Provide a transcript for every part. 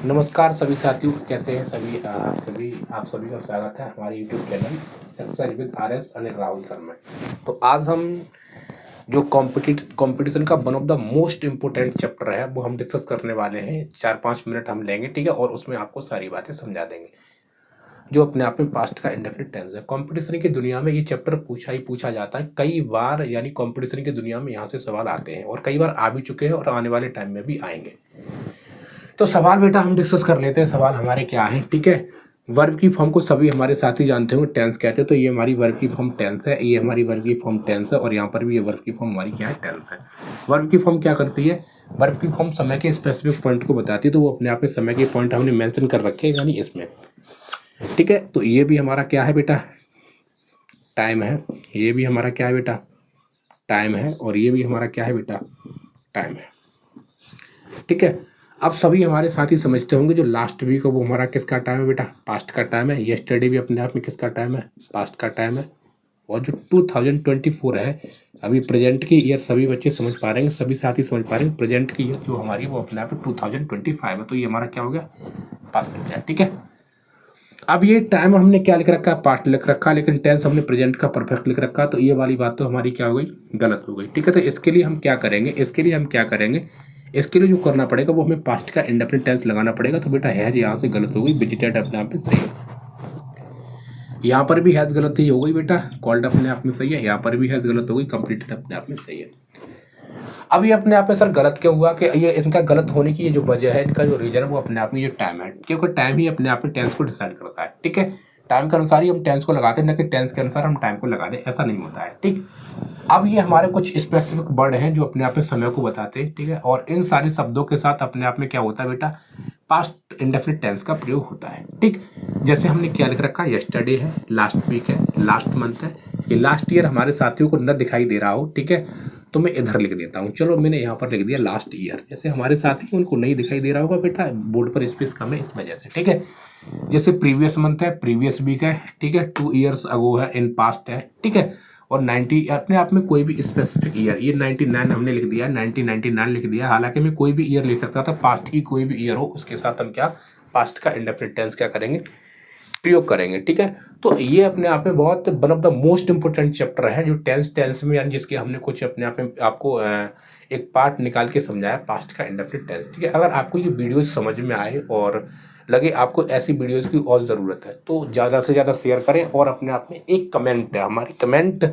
नमस्कार सभी साथियों, कैसे हैं सभी। आप सभी का स्वागत है हमारे YouTube channel success with RS Anil Rahul sir में। तो आज हम जो कंपटीशन का one of the most important chapter है वो हम डिस्कस करने वाले हैं। 4-5 मिनट हम लेंगे, ठीक है, और उसमें आपको सारी बातें समझा देंगे जो अपने आप में पास्ट का इंडेफिनिट टेंस है। कंपटीशन की दुनिया में ये चैप्टर पूछा जाता है कई बार, यानी कंपटीशन की दुनिया में यहाँ से सवाल आते हैं और कई बार आ भी चुके हैं और आने वाले टाइम में भी आएंगे। तो सवाल बेटा हम डिस्कस कर लेते हैं। सवाल हमारे क्या है, ठीक है। वर्ब की फॉर्म को सभी हमारे साथी जानते होंगे, टेंस कहते हैं। तो ये हमारी वर्ब की फॉर्म टेंस है, ये हमारी वर्ब की फॉर्म टेंस है और यहाँ पर भी ये वर्ब की फॉर्म हमारी क्या है, टेंस है। वर्ब की फॉर्म क्या करती है, वर्ब की फॉर्म समय के स्पेसिफिक पॉइंट को बताती है। तो वो अपने आप में समय के पॉइंट हमने मेंशन कर रखे हैं, यानी इसमें, ठीक है। तो ये भी हमारा क्या है बेटा, टाइम है। ये भी हमारा क्या है बेटा, टाइम है। और ये भी हमारा क्या है बेटा, टाइम है, ठीक है। अब सभी हमारे साथी समझते होंगे जो लास्ट वीक है वो हमारा किसका टाइम है बेटा, पास्ट का टाइम है। येस्टरडे भी अपने आप में किसका टाइम है, पास्ट का टाइम है। और जो 2024 है, अभी प्रेजेंट की ईयर सभी बच्चे समझ पा रहे हैं, सभी साथी समझ पा रहे हैं। प्रेजेंट की ईयर जो हमारी वो अपने आप में 2025 है। तो ये हमारा क्या हो गया, पास्ट हो गया, ठीक है। अब ये टाइम हमने क्या लिख रखा है, पास्ट लिख रखा है, लेकिन टेंस हमने प्रेजेंट का परफेक्ट लिख रखा है। तो ये वाली बात तो हमारी क्या हो गई, गलत हो गई, ठीक है। तो इसके लिए हम क्या करेंगे, इसके लिए जो करना पड़ेगा वो हमें पास्ट का इंडेफिनिट टेंस लगाना पड़ेगा। तो बेटा हैज यहाँ से गलत हो गई, विजिटेड अपने आप में सही है, यहाँ पर भी हैज गलत ही हो गई बेटा, कॉल्ड अपने आप में सही है, यहाँ पर भी हैज गलत हो गई, कंप्लीटेड अपने आप में सही है। अब ये अपने आप में सर गलत क्यों हुआ, कि ये इनका गलत होने की ये जो वजह है, इनका जो रीजन है वो अपने आप में ये टाइम है, क्योंकि टाइम ही अपने आप में टेंस को डिसाइड करता है, ठीक है। टाइम के अनुसार ही हम टेंस को लगाते हैं, ना कि टेंस के अनुसार हम टाइम को लगा दें, ऐसा नहीं होता है, ठीक। अब ये हमारे कुछ स्पेसिफिक वर्ड हैं जो अपने आप में समय को बताते हैं, ठीक है। और इन सारे शब्दों के साथ अपने आप में क्या होता है बेटा, पास्ट इंडेफिनिट टेंस का प्रयोग होता है, ठीक। जैसे हमने क्या लिख रखा है, यस्टरडे है, लास्ट वीक है, लास्ट मंथ है, ये लास्ट ईयर हमारे साथियों को न दिखाई दे रहा हो, ठीक है, तो मैं इधर लिख देता हूँ। चलो मैंने यहाँ पर लिख दिया लास्ट ईयर। जैसे हमारे साथी उनको नहीं दिखाई दे रहा होगा बेटा, बोर्ड पर स्पेस कम है इस वजह से, ठीक है। जैसे प्रीवियस मंथ है, प्रीवियस वीक है, ठीक है, 2 ईयर्स अगो है, इन पास्ट है, ठीक है। और 90 अपने आप में कोई भी स्पेसिफिक ईयर, ये 99 हमने लिख दिया, 1999 लिख दिया। हालांकि मैं कोई भी ईयर ले सकता था, पास्ट की कोई भी ईयर हो उसके साथ हम क्या, पास्ट का इंडेफिनिट टेंस क्या करेंगे, प्रयोग करेंगे, ठीक है। तो ये अपने आप में बहुत one of the most important chapter है जो टेंस में, यानी जिसके हमने कुछ अपने आप में आपको एक पार्ट निकाल के समझाया, पास्ट का इंडेफिनिट टेंस, ठीक है। अगर आपको ये वीडियो समझ में आए और लगे आपको ऐसी वीडियोस की और ज़रूरत है तो ज़्यादा से ज़्यादा शेयर करें और अपने आप में एक कमेंट हमारी कमेंट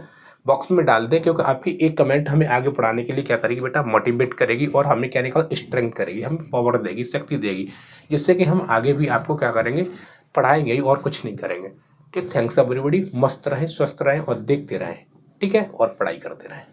बॉक्स में डाल दें, क्योंकि आपकी एक कमेंट हमें आगे बढ़ाने के लिए क्या करेगी बेटा, मोटिवेट करेगी और हमें क्या निकाल स्ट्रेंथ करेगी, हमें पावर देगी, शक्ति देगी, जिससे कि हम आगे भी आपको क्या करेंगे, पढ़ाएंगे और कुछ नहीं करेंगे, ठीक। थैंक्स एवरीबॉडी, मस्त रहें, स्वस्थ रहें और देखते रहें, ठीक है, और पढ़ाई करते रहें।